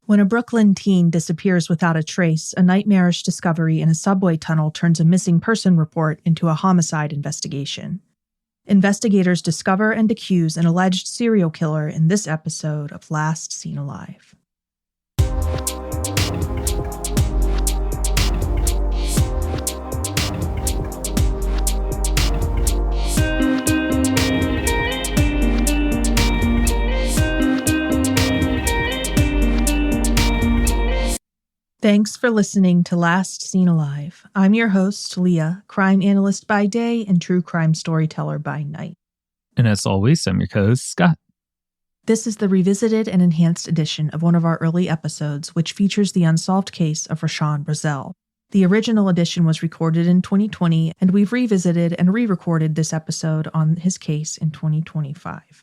When a Brooklyn teen disappears without a trace, a nightmarish discovery in a subway tunnel turns a missing person report into a homicide investigation. Investigators discover and accuse an alleged serial killer in this episode of Last Seen Alive. Thanks for listening to Last Seen Alive. I'm your host, Leah, crime analyst by day and true crime storyteller by night. And as always, I'm your co-host, Scott. This is the revisited and enhanced edition of one of our early episodes, which features the unsolved case of Rashawn Brazell. The original edition was recorded in 2020, and we've revisited and re-recorded this episode on his case in 2025.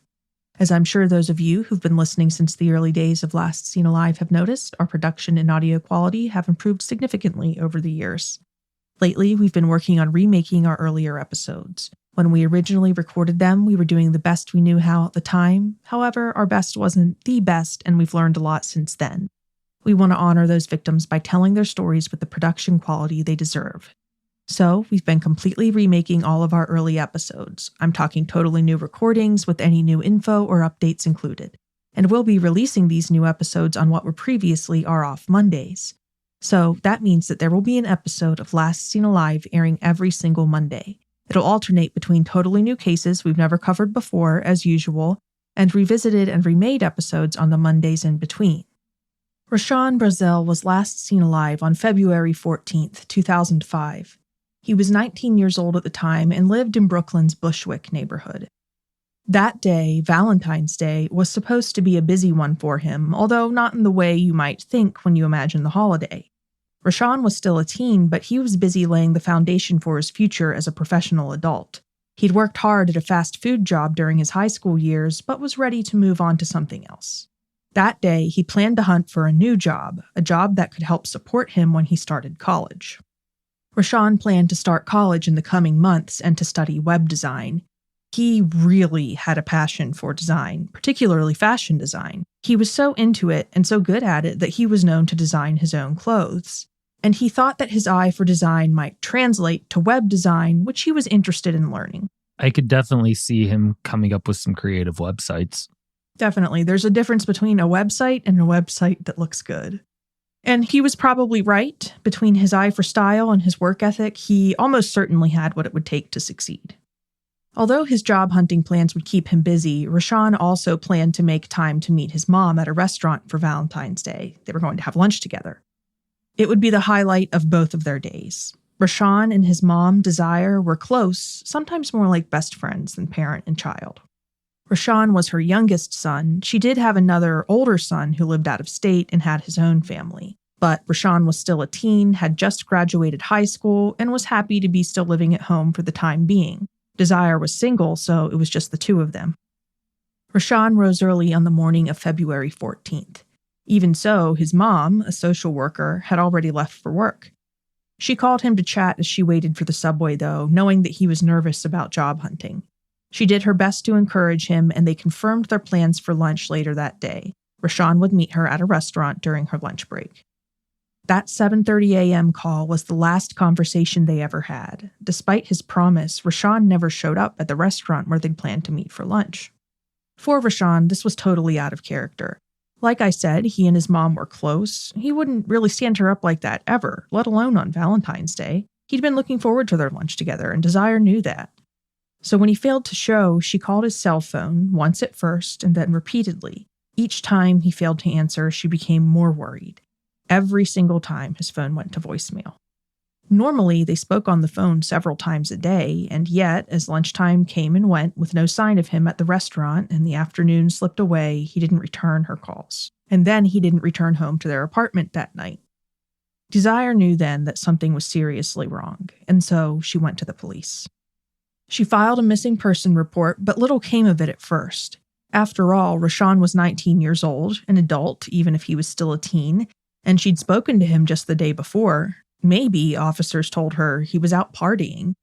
As I'm sure those of you who've been listening since the early days of Last Seen Alive have noticed, our production and audio quality have improved significantly over the years. Lately, we've been working on remaking our earlier episodes. When we originally recorded them, we were doing the best we knew how at the time. However, our best wasn't the best, and we've learned a lot since then. We want to honor those victims by telling their stories with the production quality they deserve. So, we've been completely remaking all of our early episodes. I'm talking totally new recordings with any new info or updates included. And we'll be releasing these new episodes on what were previously our off Mondays. So, that means that there will be an episode of Last Seen Alive airing every single Monday. It'll alternate between totally new cases we've never covered before, as usual, and revisited and remade episodes on the Mondays in between. Rashawn Brazell was last seen alive on February 14th, 2005. He was 19 years old at the time and lived in Brooklyn's Bushwick neighborhood. That day, Valentine's Day, was supposed to be a busy one for him, although not in the way you might think when you imagine the holiday. Rashawn was still a teen, but he was busy laying the foundation for his future as a professional adult. He'd worked hard at a fast food job during his high school years, but was ready to move on to something else. That day, he planned to hunt for a new job, a job that could help support him when he started college. Rashawn planned to start college in the coming months and to study web design. He really had a passion for design, particularly fashion design. He was so into it and so good at it that he was known to design his own clothes. And he thought that his eye for design might translate to web design, which he was interested in learning. I could definitely see him coming up with some creative websites. Definitely. There's a difference between a website and a website that looks good. And he was probably right. Between his eye for style and his work ethic, he almost certainly had what it would take to succeed. Although his job hunting plans would keep him busy, Rashawn also planned to make time to meet his mom at a restaurant for Valentine's Day. They were going to have lunch together. It would be the highlight of both of their days. Rashawn and his mom, Desire, were close, sometimes more like best friends than parent and child. Rashawn was her youngest son. She did have another older son who lived out of state and had his own family. But Rashawn was still a teen, had just graduated high school, and was happy to be still living at home for the time being. Desire was single, so it was just the two of them. Rashawn rose early on the morning of February 14th. Even so, his mom, a social worker, had already left for work. She called him to chat as she waited for the subway, though, knowing that he was nervous about job hunting. She did her best to encourage him, and they confirmed their plans for lunch later that day. Rashawn would meet her at a restaurant during her lunch break. That 7:30 a.m. call was the last conversation they ever had. Despite his promise, Rashawn never showed up at the restaurant where they'd planned to meet for lunch. For Rashawn, this was totally out of character. Like I said, he and his mom were close. He wouldn't really stand her up like that ever, let alone on Valentine's Day. He'd been looking forward to their lunch together, and Desire knew that. So when he failed to show, she called his cell phone, once at first and then repeatedly. Each time he failed to answer, she became more worried. Every single time his phone went to voicemail. Normally, they spoke on the phone several times a day, and yet, as lunchtime came and went with no sign of him at the restaurant and the afternoon slipped away, he didn't return her calls. And then he didn't return home to their apartment that night. Desire knew then that something was seriously wrong, and so she went to the police. She filed a missing person report, but little came of it at first. After all, Rashawn was 19 years old, an adult, even if he was still a teen, and she'd spoken to him just the day before. Maybe, officers told her, he was out partying.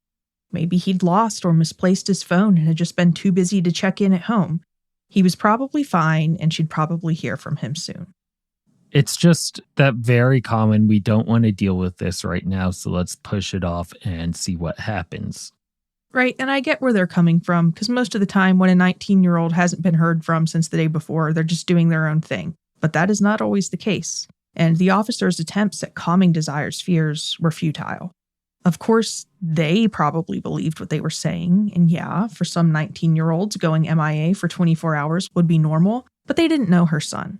Maybe he'd lost or misplaced his phone and had just been too busy to check in at home. He was probably fine, and she'd probably hear from him soon. It's just that very common, we don't want to deal with this right now, so let's push it off and see what happens. Right, and I get where they're coming from, because most of the time when a 19-year-old hasn't been heard from since the day before, they're just doing their own thing. But that is not always the case, and the officers' attempts at calming Desire's fears were futile. Of course, they probably believed what they were saying, and yeah, for some 19-year-olds, going MIA for 24 hours would be normal, but they didn't know her son.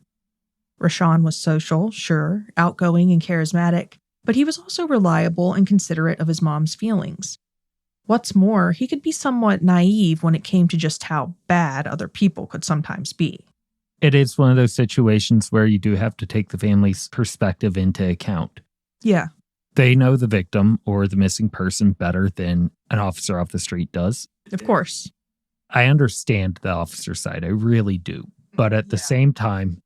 Rashawn was social, sure, outgoing and charismatic, but he was also reliable and considerate of his mom's feelings. What's more, he could be somewhat naive when it came to just how bad other people could sometimes be. It is one of those situations where you do have to take the family's perspective into account. Yeah. They know the victim or the missing person better than an officer off the street does. Of course. I understand the officer side, I really do. But at the same time,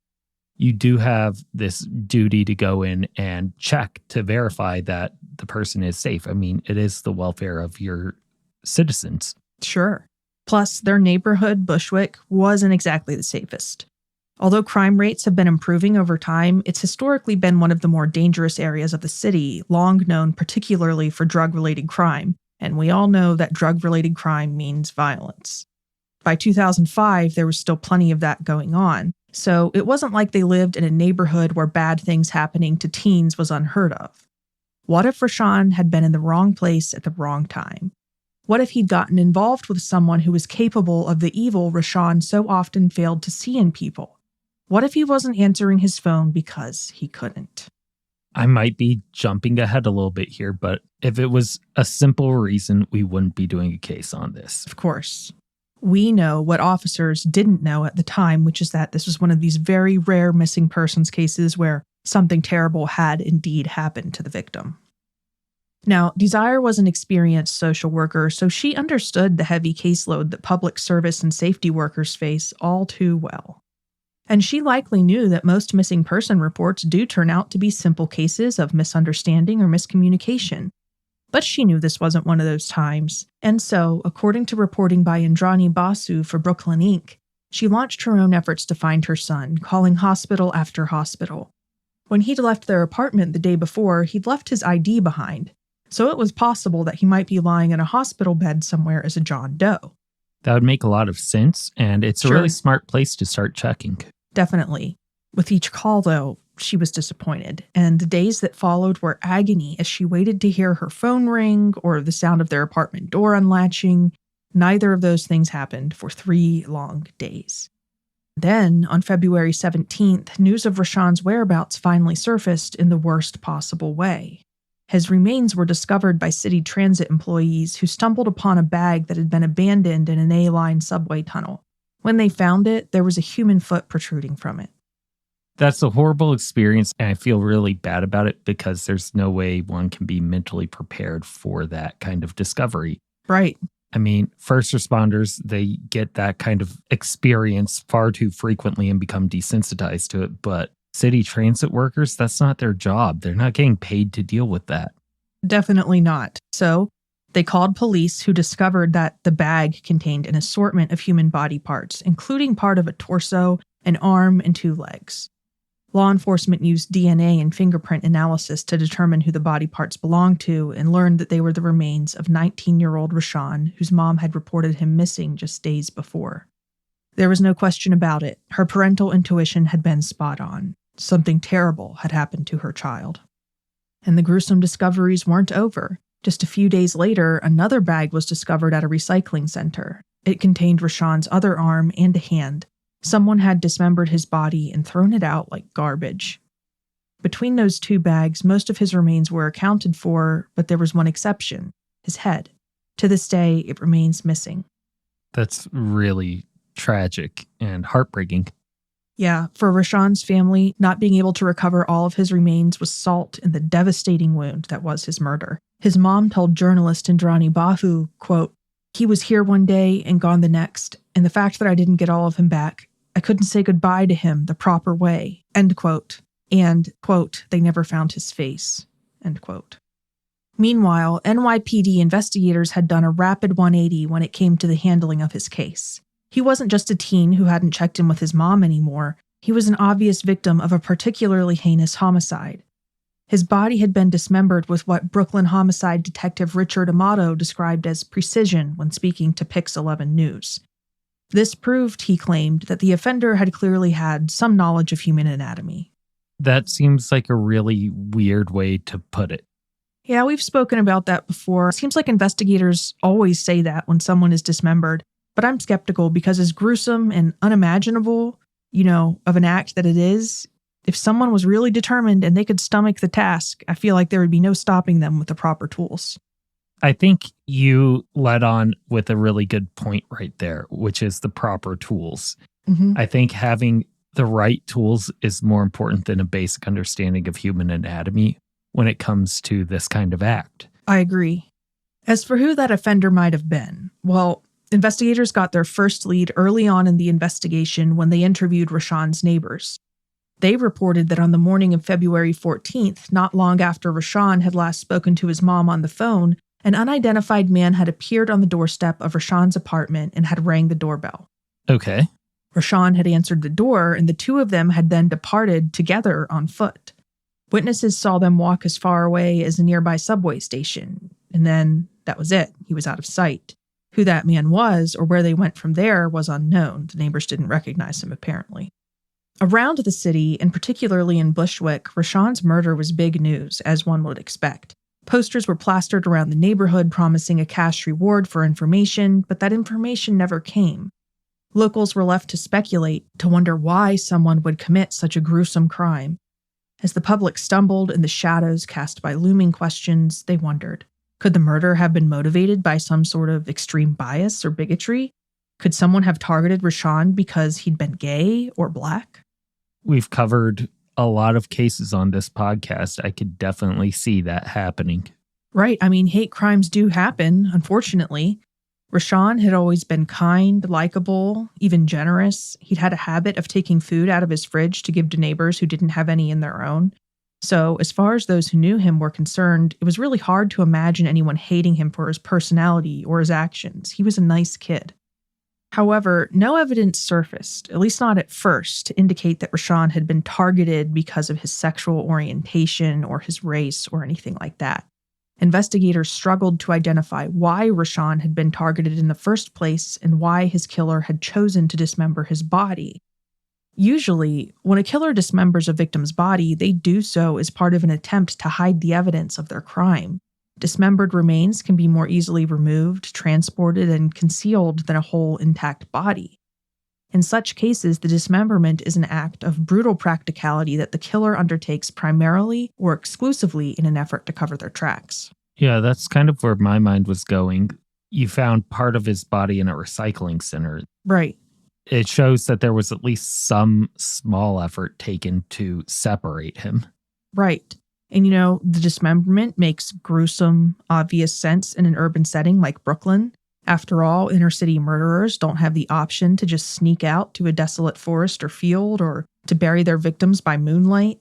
you do have this duty to go in and check to verify that the person is safe. I mean, it is the welfare of your citizens. Sure. Plus, their neighborhood, Bushwick, wasn't exactly the safest. Although crime rates have been improving over time, it's historically been one of the more dangerous areas of the city, long known particularly for drug-related crime. And we all know that drug-related crime means violence. By 2005, there was still plenty of that going on. So it wasn't like they lived in a neighborhood where bad things happening to teens was unheard of. What if Rashawn had been in the wrong place at the wrong time? What if he'd gotten involved with someone who was capable of the evil Rashawn so often failed to see in people? What if he wasn't answering his phone because he couldn't? I might be jumping ahead a little bit here, but if it was a simple reason, we wouldn't be doing a case on this. Of course. We know what officers didn't know at the time, which is that this was one of these very rare missing persons cases where something terrible had indeed happened to the victim. Now, Desire was an experienced social worker, so she understood the heavy caseload that public service and safety workers face all too well. And she likely knew that most missing person reports do turn out to be simple cases of misunderstanding or miscommunication. But she knew this wasn't one of those times, and so, according to reporting by Indrani Basu for Brooklyn Inc., she launched her own efforts to find her son, calling hospital after hospital. When he'd left their apartment the day before, he'd left his ID behind, so it was possible that he might be lying in a hospital bed somewhere as a John Doe. That would make a lot of sense, and it's a really smart place to start checking. Definitely. With each call, though, she was disappointed, and the days that followed were agony as she waited to hear her phone ring or the sound of their apartment door unlatching. Neither of those things happened for 3 long days. Then, on February 17th, news of Rashawn's whereabouts finally surfaced in the worst possible way. His remains were discovered by city transit employees who stumbled upon a bag that had been abandoned in an A-line subway tunnel. When they found it, there was a human foot protruding from it. That's a horrible experience, and I feel really bad about it because there's no way one can be mentally prepared for that kind of discovery. Right. I mean, first responders, they get that kind of experience far too frequently and become desensitized to it, but city transit workers, that's not their job. They're not getting paid to deal with that. Definitely not. So they called police, who discovered that the bag contained an assortment of human body parts, including part of a torso, an arm, and 2 legs. Law enforcement used DNA and fingerprint analysis to determine who the body parts belonged to and learned that they were the remains of 19-year-old Rashawn, whose mom had reported him missing just days before. There was no question about it. Her parental intuition had been spot on. Something terrible had happened to her child. And the gruesome discoveries weren't over. Just a few days later, another bag was discovered at a recycling center. It contained Rashawn's other arm and a hand. Someone had dismembered his body and thrown it out like garbage. Between those 2 bags, most of his remains were accounted for, but there was one exception: his head. To this day, it remains missing. That's really tragic and heartbreaking. Yeah, for Rashawn's family, not being able to recover all of his remains was salt in the devastating wound that was his murder. His mom told journalist Indrani Basu, quote, "He was here one day and gone the next, and the fact that I didn't get all of him back, I couldn't say goodbye to him the proper way," end quote. And, quote, "they never found his face," end quote. Meanwhile, NYPD investigators had done a rapid 180 when it came to the handling of his case. He wasn't just a teen who hadn't checked in with his mom anymore. He was an obvious victim of a particularly heinous homicide. His body had been dismembered with what Brooklyn homicide detective Richard Amato described as precision when speaking to Pix 11 News. This proved, he claimed, that the offender had clearly had some knowledge of human anatomy. That seems like a really weird way to put it. Yeah, we've spoken about that before. It seems like investigators always say that when someone is dismembered, but I'm skeptical because as gruesome and unimaginable, of an act that it is, if someone was really determined and they could stomach the task, I feel like there would be no stopping them with the proper tools. I think you led on with a really good point right there, which is the proper tools. Mm-hmm. I think having the right tools is more important than a basic understanding of human anatomy when it comes to this kind of act. I agree. As for who that offender might have been, well, investigators got their first lead early on in the investigation when they interviewed Rashawn's neighbors. They reported that on the morning of February 14th, not long after Rashawn had last spoken to his mom on the phone, an unidentified man had appeared on the doorstep of Rashawn's apartment and had rang the doorbell. Okay. Rashawn had answered the door, and the two of them had then departed together on foot. Witnesses saw them walk as far away as a nearby subway station, and then that was it. He was out of sight. Who that man was or where they went from there was unknown. The neighbors didn't recognize him, apparently. Around the city, and particularly in Bushwick, Rashawn's murder was big news, as one would expect. Posters were plastered around the neighborhood promising a cash reward for information, but that information never came. Locals were left to speculate, to wonder why someone would commit such a gruesome crime. As the public stumbled in the shadows cast by looming questions, they wondered, could the murder have been motivated by some sort of extreme bias or bigotry? Could someone have targeted Rashawn because he'd been gay or black? We've covered a lot of cases on this podcast. I could definitely see that happening. Right. I mean, hate crimes do happen, unfortunately. Rashawn had always been kind, likable, even generous. He'd had a habit of taking food out of his fridge to give to neighbors who didn't have any in their own. So, as far as those who knew him were concerned, it was really hard to imagine anyone hating him for his personality or his actions. He was a nice kid. However, no evidence surfaced, at least not at first, to indicate that Rashawn had been targeted because of his sexual orientation or his race or anything like that. Investigators struggled to identify why Rashawn had been targeted in the first place and why his killer had chosen to dismember his body. Usually, when a killer dismembers a victim's body, they do so as part of an attempt to hide the evidence of their crime. Dismembered remains can be more easily removed, transported, and concealed than a whole intact body. In such cases, the dismemberment is an act of brutal practicality that the killer undertakes primarily or exclusively in an effort to cover their tracks. Yeah, that's kind of where my mind was going. You found part of his body in a recycling center. Right. It shows that there was at least some small effort taken to separate him. Right. And the dismemberment makes gruesome, obvious sense in an urban setting like Brooklyn. After all, inner-city murderers don't have the option to just sneak out to a desolate forest or field or to bury their victims by moonlight.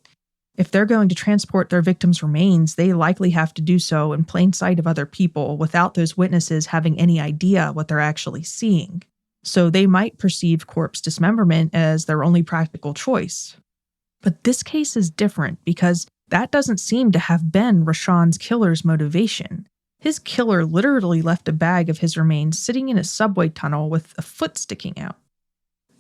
If they're going to transport their victims' remains, they likely have to do so in plain sight of other people without those witnesses having any idea what they're actually seeing. So they might perceive corpse dismemberment as their only practical choice. But this case is different because that doesn't seem to have been Rashawn's killer's motivation. His killer literally left a bag of his remains sitting in a subway tunnel with a foot sticking out.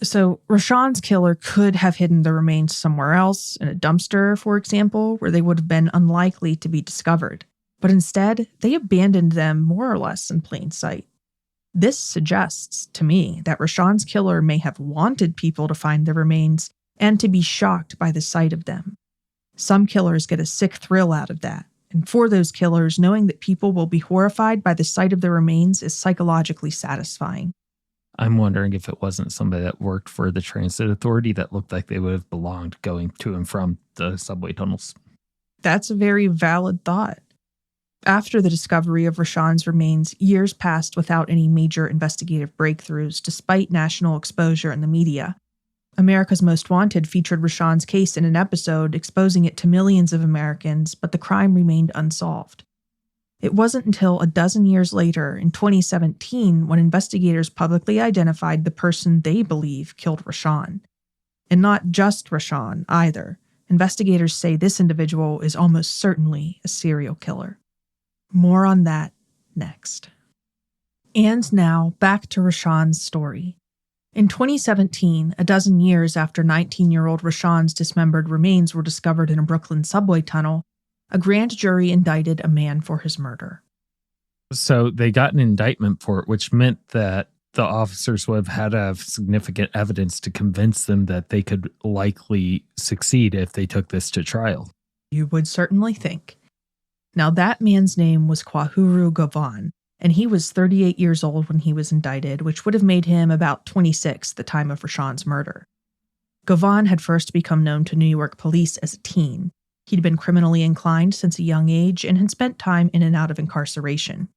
So Rashawn's killer could have hidden the remains somewhere else, in a dumpster, for example, where they would have been unlikely to be discovered. But instead, they abandoned them more or less in plain sight. This suggests, to me, that Rashawn's killer may have wanted people to find the remains and to be shocked by the sight of them. Some killers get a sick thrill out of that, and for those killers, knowing that people will be horrified by the sight of the remains is psychologically satisfying. I'm wondering if it wasn't somebody that worked for the transit authority that looked like they would have belonged going to and from the subway tunnels. That's a very valid thought. After the discovery of Rashawn's remains, years passed without any major investigative breakthroughs, despite national exposure in the media. America's Most Wanted featured Rashawn's case in an episode, exposing it to millions of Americans, but the crime remained unsolved. It wasn't until a dozen years later, in 2017, when investigators publicly identified the person they believe killed Rashawn. And not just Rashawn, either. Investigators say this individual is almost certainly a serial killer. More on that next. And now, back to Rashawn's story. In 2017, a dozen years after 19-year-old Rashawn's dismembered remains were discovered in a Brooklyn subway tunnel, a grand jury indicted a man for his murder. So they got an indictment for it, which meant that the officers would have had to have significant evidence to convince them that they could likely succeed if they took this to trial. You would certainly think. Now, that man's name was Kwahuru Govan, and he was 38 years old when he was indicted, which would have made him about 26 at the time of Rashawn's murder. Govan had first become known to New York police as a teen. He'd been criminally inclined since a young age and had spent time in and out of incarceration.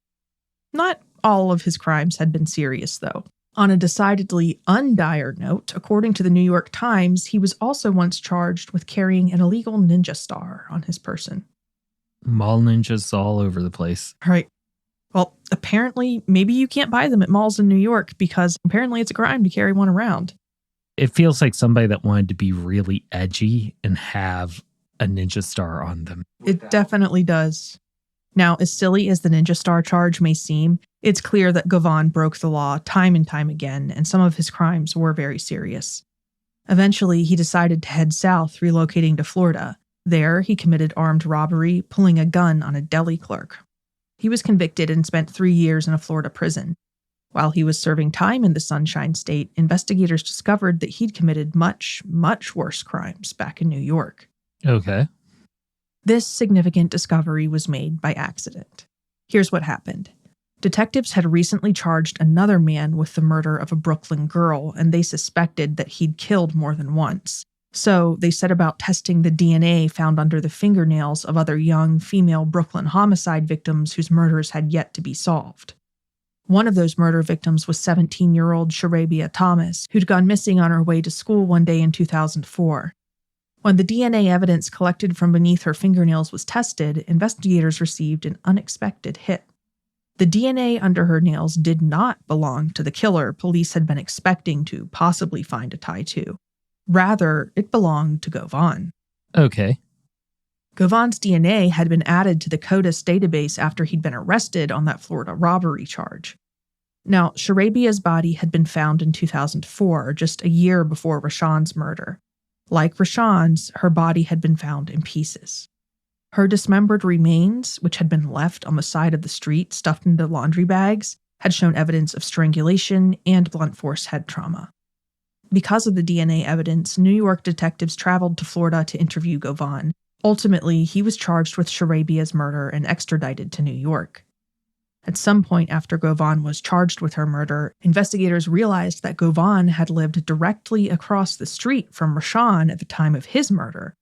Not all of his crimes had been serious, though. On a decidedly undire note, according to the New York Times, he was also once charged with carrying an illegal ninja star on his person. Mall ninjas all over the place. Right. Well, apparently, maybe you can't buy them at malls in New York because apparently it's a crime to carry one around. It feels like somebody that wanted to be really edgy and have a ninja star on them. It definitely does. Now, as silly as the ninja star charge may seem, it's clear that Govan broke the law time and time again, and some of his crimes were very serious. Eventually, he decided to head south, relocating to Florida. There, he committed armed robbery, pulling a gun on a deli clerk. He was convicted and spent 3 years in a Florida prison. While he was serving time in the Sunshine State, investigators discovered that he'd committed much, much worse crimes back in New York. Okay. This significant discovery was made by accident. Here's what happened. Detectives had recently charged another man with the murder of a Brooklyn girl, and they suspected that he'd killed more than once. So they set about testing the DNA found under the fingernails of other young female Brooklyn homicide victims whose murders had yet to be solved. One of those murder victims was 17-year-old Sharabia Thomas, who'd gone missing on her way to school one day in 2004. When the DNA evidence collected from beneath her fingernails was tested, investigators received an unexpected hit. The DNA under her nails did not belong to the killer police had been expecting to possibly find a tie to. Rather, it belonged to Govan. Okay. Govan's DNA had been added to the CODIS database after he'd been arrested on that Florida robbery charge. Now, Sharabia's body had been found in 2004, just a year before Rashawn's murder. Like Rashawn's, her body had been found in pieces. Her dismembered remains, which had been left on the side of the street stuffed into laundry bags, had shown evidence of strangulation and blunt force head trauma. Because of the DNA evidence, New York detectives traveled to Florida to interview Govan. Ultimately, he was charged with Sharabia's murder and extradited to New York. At some point after Govan was charged with her murder, investigators realized that Govan had lived directly across the street from Rashawn at the time of his murder.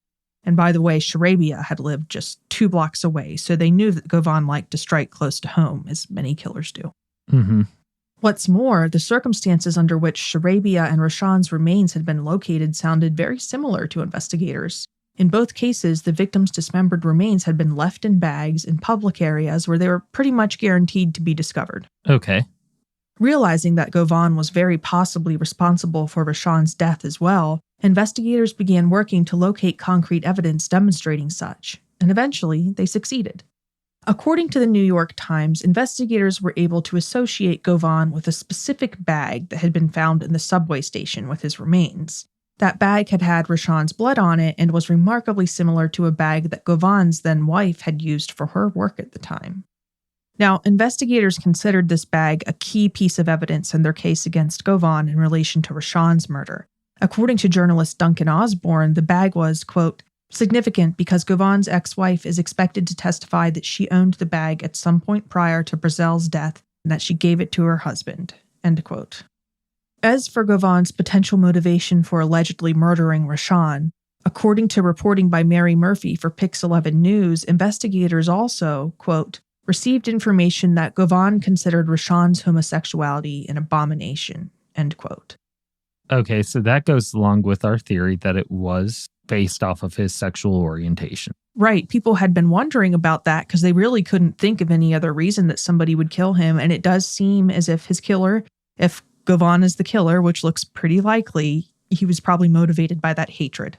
And by the way, Sharabia had lived just 2 blocks away, so they knew that Govan liked to strike close to home, as many killers do. Mm-hmm. What's more, the circumstances under which Sharabia and Rashawn's remains had been located sounded very similar to investigators. In both cases, the victims' dismembered remains had been left in bags in public areas where they were pretty much guaranteed to be discovered. Okay. Realizing that Govan was very possibly responsible for Rashawn's death as well, investigators began working to locate concrete evidence demonstrating such, and eventually they succeeded. According to the New York Times, investigators were able to associate Govan with a specific bag that had been found in the subway station with his remains. That bag had had Rashawn's blood on it and was remarkably similar to a bag that Govan's then-wife had used for her work at the time. Now, investigators considered this bag a key piece of evidence in their case against Govan in relation to Rashawn's murder. According to journalist Duncan Osborne, the bag was, quote, significant because Govan's ex-wife is expected to testify that she owned the bag at some point prior to Brazell's death and that she gave it to her husband, end quote. As for Govan's potential motivation for allegedly murdering Rashawn, according to reporting by Mary Murphy for Pix 11 News, investigators also, quote, received information that Govan considered Rashawn's homosexuality an abomination, end quote. Okay, so that goes along with our theory that it was based off of his sexual orientation. Right. People had been wondering about that because they really couldn't think of any other reason that somebody would kill him. And it does seem as if his killer, if Govan is the killer, which looks pretty likely, he was probably motivated by that hatred.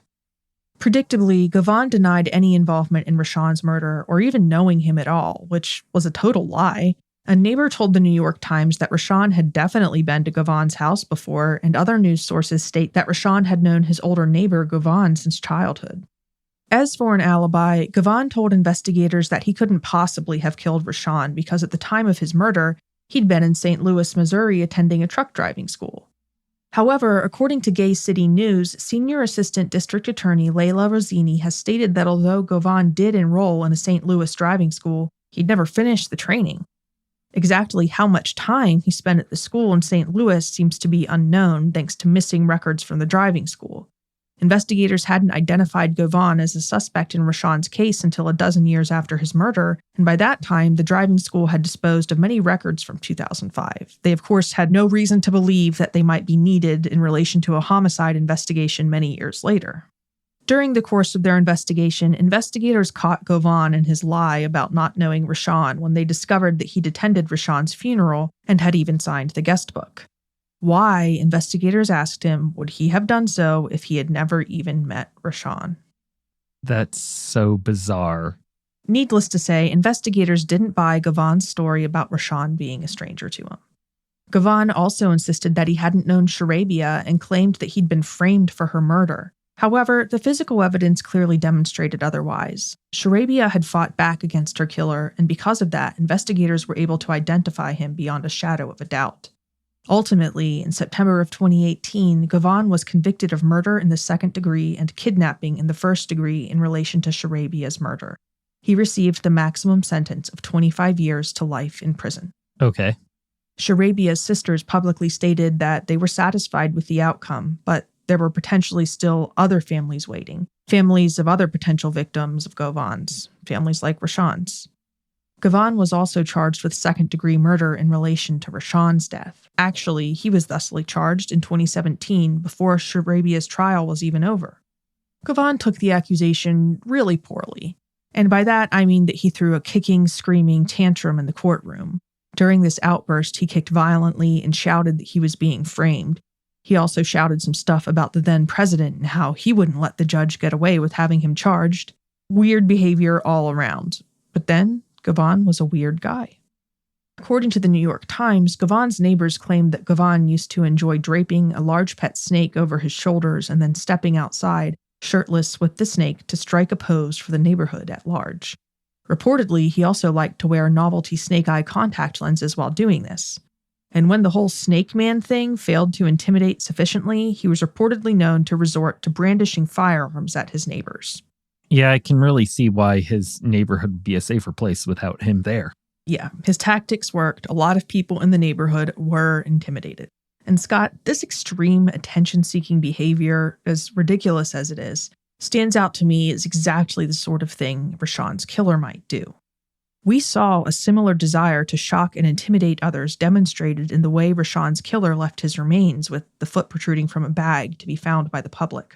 Predictably, Gavon denied any involvement in Rashawn's murder or even knowing him at all, which was a total lie. A neighbor told the New York Times that Rashawn had definitely been to Gavon's house before, and other news sources state that Rashawn had known his older neighbor Gavon since childhood. As for an alibi, Gavon told investigators that he couldn't possibly have killed Rashawn because at the time of his murder, he'd been in St. Louis, Missouri attending a truck driving school. However, according to Gay City News, Senior Assistant District Attorney Layla Rosini has stated that although Gavon did enroll in a St. Louis driving school, he'd never finished the training. Exactly how much time he spent at the school in St. Louis seems to be unknown thanks to missing records from the driving school. Investigators hadn't identified Gavon as a suspect in Rashawn's case until a dozen years after his murder, and by that time, the driving school had disposed of many records from 2005. They, of course, had no reason to believe that they might be needed in relation to a homicide investigation many years later. During the course of their investigation, investigators caught Gavon in his lie about not knowing Rashawn when they discovered that he'd attended Rashawn's funeral and had even signed the guest book. Why, investigators asked him, would he have done so if he had never even met Rashawn? That's so bizarre. Needless to say, investigators didn't buy Gavon's story about Rashawn being a stranger to him. Gavon also insisted that he hadn't known Sharabia and claimed that he'd been framed for her murder. However, the physical evidence clearly demonstrated otherwise. Sharabia had fought back against her killer, and because of that, investigators were able to identify him beyond a shadow of a doubt. Ultimately, in September of 2018, Gavon was convicted of murder in the second degree and kidnapping in the first degree in relation to Sharabia's murder. He received the maximum sentence of 25 years to life in prison. Okay. Sharabia's sisters publicly stated that they were satisfied with the outcome, but there were potentially still other families waiting. Families of other potential victims of Gavon's. Families like Rashawn's. Gavon was also charged with second-degree murder in relation to Rashawn's death. Actually, he was thusly charged in 2017 before Sharabia's trial was even over. Gavon took the accusation really poorly. And by that, I mean that he threw a kicking, screaming tantrum in the courtroom. During this outburst, he kicked violently and shouted that he was being framed. He also shouted some stuff about the then president and how he wouldn't let the judge get away with having him charged. Weird behavior all around. But then, Gavon was a weird guy. According to the New York Times, Gavon's neighbors claimed that Gavon used to enjoy draping a large pet snake over his shoulders and then stepping outside, shirtless with the snake, to strike a pose for the neighborhood at large. Reportedly, he also liked to wear novelty snake-eye contact lenses while doing this. And when the whole snake man thing failed to intimidate sufficiently, he was reportedly known to resort to brandishing firearms at his neighbors. Yeah, I can really see why his neighborhood would be a safer place without him there. Yeah, his tactics worked. A lot of people in the neighborhood were intimidated. And Scott, this extreme attention-seeking behavior, as ridiculous as it is, stands out to me as exactly the sort of thing Rashawn's killer might do. We saw a similar desire to shock and intimidate others demonstrated in the way Rashawn's killer left his remains with the foot protruding from a bag to be found by the public.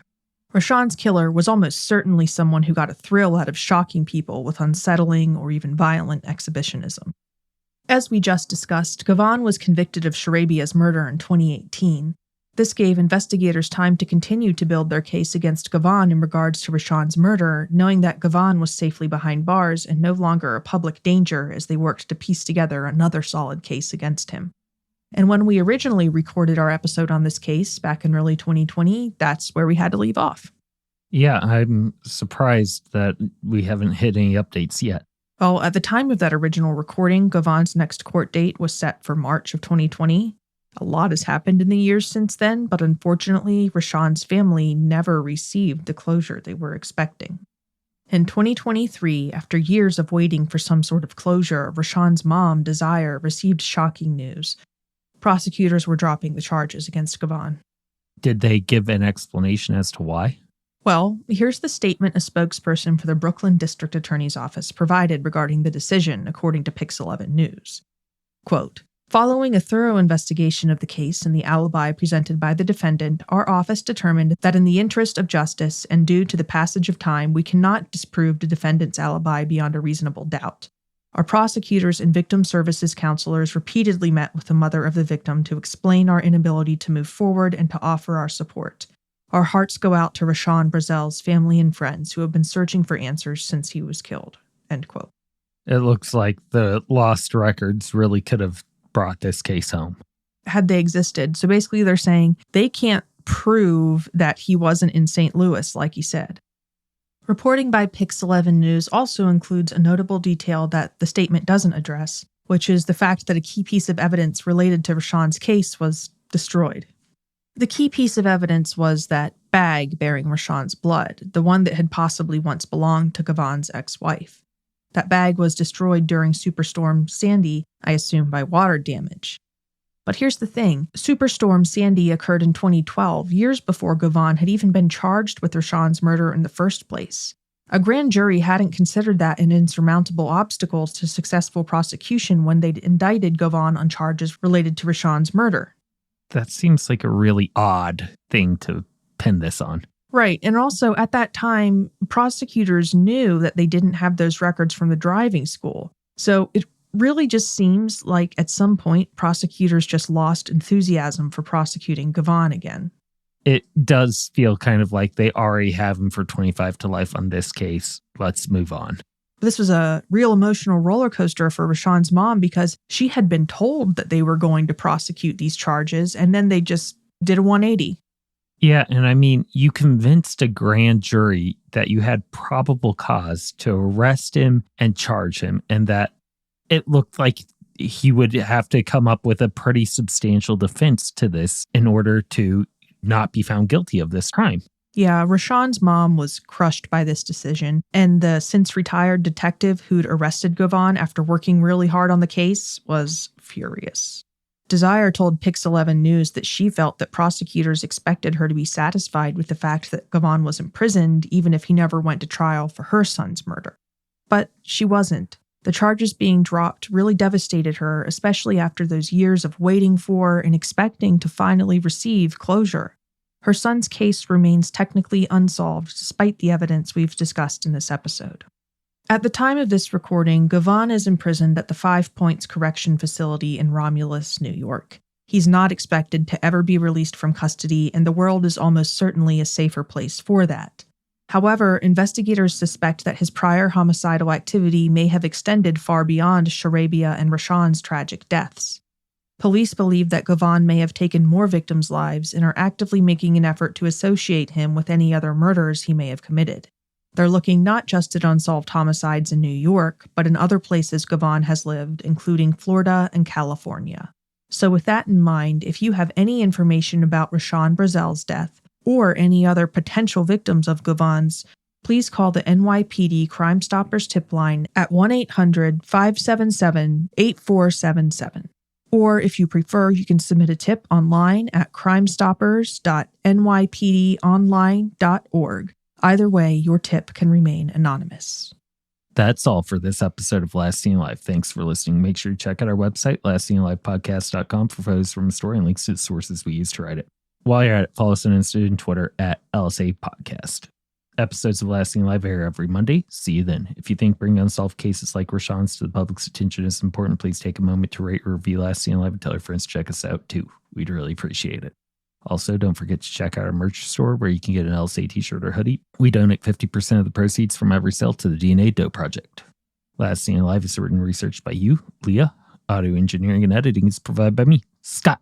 Rashawn's killer was almost certainly someone who got a thrill out of shocking people with unsettling or even violent exhibitionism. As we just discussed, Gavon was convicted of Sharabia's murder in 2018. This gave investigators time to continue to build their case against Gavon in regards to Rashawn's murder, knowing that Gavon was safely behind bars and no longer a public danger as they worked to piece together another solid case against him. And when we originally recorded our episode on this case back in early 2020, that's where we had to leave off. Yeah, I'm surprised that we haven't hit any updates yet. Well, at the time of that original recording, Gavon's next court date was set for March of 2020. A lot has happened in the years since then, but unfortunately, Rashawn's family never received the closure they were expecting. In 2023, after years of waiting for some sort of closure, Rashawn's mom, Desire, received shocking news. Prosecutors were dropping the charges against Gavon. Did they give an explanation as to why? Well, here's the statement a spokesperson for the Brooklyn District Attorney's Office provided regarding the decision, according to Pix 11 News. Quote, "Following a thorough investigation of the case and the alibi presented by the defendant, our office determined that in the interest of justice and due to the passage of time, we cannot disprove the defendant's alibi beyond a reasonable doubt. Our prosecutors and victim services counselors repeatedly met with the mother of the victim to explain our inability to move forward and to offer our support. Our hearts go out to Rashawn Brazell's family and friends who have been searching for answers since he was killed." End quote. It looks like the lost records really could have brought this case home. Had they existed. So basically they're saying they can't prove that he wasn't in St. Louis, like he said. Reporting by Pix 11 News also includes a notable detail that the statement doesn't address, which is the fact that a key piece of evidence related to Rashawn's case was destroyed. The key piece of evidence was that bag bearing Rashawn's blood, the one that had possibly once belonged to Gavon's ex-wife. That bag was destroyed during Superstorm Sandy, I assume by water damage. But here's the thing. Superstorm Sandy occurred in 2012, years before Gavon had even been charged with Rashawn's murder in the first place. A grand jury hadn't considered that an insurmountable obstacle to successful prosecution when they'd indicted Gavon on charges related to Rashawn's murder. That seems like a really odd thing to pin this on. Right, and also at that time, prosecutors knew that they didn't have those records from the driving school. So it really just seems like at some point, prosecutors just lost enthusiasm for prosecuting Gavon again. It does feel kind of like they already have him for 25 to life on this case. Let's move on. This was a real emotional roller coaster for Rashawn's mom because she had been told that they were going to prosecute these charges, and then they just did a 180. Yeah, and I mean, you convinced a grand jury that you had probable cause to arrest him and charge him, and that it looked like he would have to come up with a pretty substantial defense to this in order to not be found guilty of this crime. Yeah, Rashawn's mom was crushed by this decision, and the since-retired detective who'd arrested Gavon after working really hard on the case was furious. Desire told Pix 11 News that she felt that prosecutors expected her to be satisfied with the fact that Gavon was imprisoned even if he never went to trial for her son's murder. But she wasn't. The charges being dropped really devastated her, especially after those years of waiting for and expecting to finally receive closure. Her son's case remains technically unsolved despite the evidence we've discussed in this episode. At the time of this recording, Gavon is imprisoned at the 5 Points Correction Facility in Romulus, New York. He's not expected to ever be released from custody, and the world is almost certainly a safer place for that. However, investigators suspect that his prior homicidal activity may have extended far beyond Sharabia and Rashawn's tragic deaths. Police believe that Gavon may have taken more victims' lives and are actively making an effort to associate him with any other murders he may have committed. They're looking not just at unsolved homicides in New York, but in other places Gavon has lived, including Florida and California. So with that in mind, if you have any information about Rashawn Brazell's death, or any other potential victims of Gavon's, please call the NYPD Crime Stoppers tip line at 1-800-577-8477. Or if you prefer, you can submit a tip online at crimestoppers.nypdonline.org. Either way, your tip can remain anonymous. That's all for this episode of Last Seen Alive. Thanks for listening. Make sure to check out our website, lastseenalivepodcast.com, for photos from the story and links to the sources we used to write it. While you're at it, follow us on Instagram and Twitter at LSA Podcast. Episodes of Last Seen Alive air every Monday. See you then. If you think bringing unsolved cases like Rashawn's to the public's attention is important, please take a moment to rate or review Last Seen Alive and tell your friends to check us out too. We'd really appreciate it. Also, don't forget to check out our merch store where you can get an LSA t-shirt or hoodie. We donate 50% of the proceeds from every sale to the DNA Doe Project. Last Seen Alive is written and researched by you, Leah. Audio engineering and editing is provided by me, Scott.